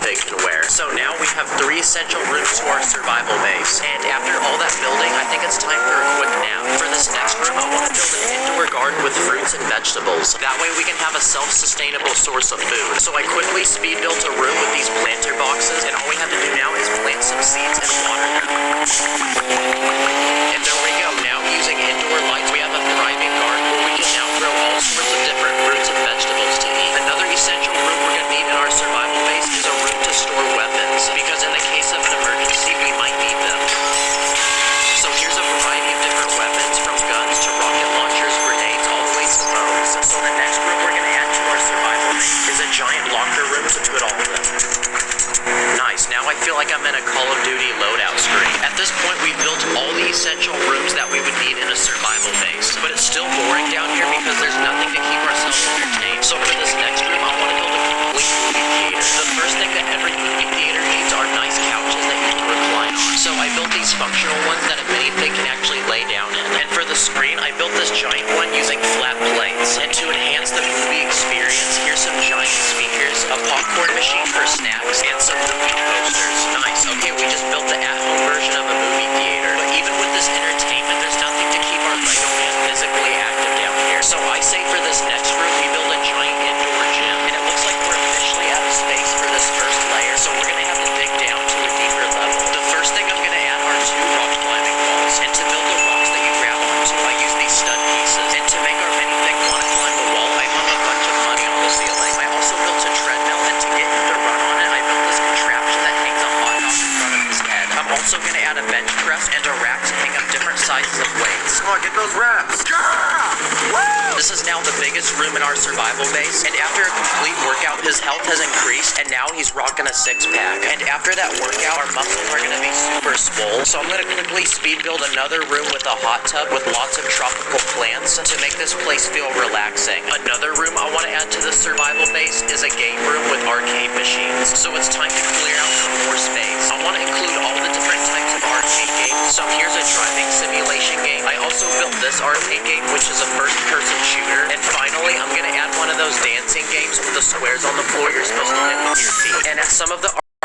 pig to wear. So now we have 3 essential rooms to our survival base. And after all that building, I think it's time for a quick nap. For this next room, I want to build an indoor garden with fruits and vegetables. That way we can have a self-sustainable source of food. So I quickly speed built a room with these planter boxes, and all we have to do now is plant some seeds and water them. And there we go. Now using indoor lights, we have a thriving garden where we can now grow all sorts of different fruits and vegetables to eat. Another essential room we're going to need in our survival base is a room to store weapons, because in the case of an emergency, we might need them. So here's a variety of different weapons, from guns to rocket launchers, grenades, all the way to bows. So the next room we're going to add to our survival base is a giant locker room to put all of them. Nice, now I feel like I'm in a Call of Duty loadout screen. At this point, we've built all the essential rooms that we would need in a survival base. But it's still boring down here because there's nothing to keep ourselves entertained. So for this next room, I want to build a complete movie theater. The first thing that every movie theater needs are nice couches that you can recline on. So I built these functional ones that a minifig can actually lay down in. And for the screen, I built this giant one using flat plates. And to enhance the movie experience, here's some giant speakers, a popcorn machine for snacks, and some movie posters. Nice. Okay, we just built the at-home version of a movie theater. But even with this entertainment, there's nothing to keep our Lego man physically active down here. So I say for this next room, we build a giant indoor gym. And it looks like we're officially out of space for this first layer, so we're gonna have to dig down to a deeper level. The first thing I'm gonna add are 2 rock climbing walls. And to build the rocks that you grab onto, I use these stud pieces. And to make our minifig want to climb the wall, I hung a bunch of money on the ceiling. I also built a treadmill, and to get him to run on it, I built this contraption that hangs a hot dog in front of his head. I'm also gonna add a bench press and a rack to hang up different sizes of weights. Come on, get those wraps. This is now the biggest room in our survival base, and after a complete workout, his health has increased, and now he's rocking a 6-pack. And after that workout, our muscles are gonna be super swole, so I'm gonna quickly speed build another room with a hot tub with lots of tropical plants to make this place feel relaxing. Another room I want to add to the survival base is a game room with arcade machines. So it's time to clear out some more space. I want to include all the different types of arcade games. So here's a driving simulation game. I also built this arcade game, which is a first-person shooter. And finally, I'm gonna add one of those dancing games with the squares on the floor you're supposed to hit with your feet. And at some of the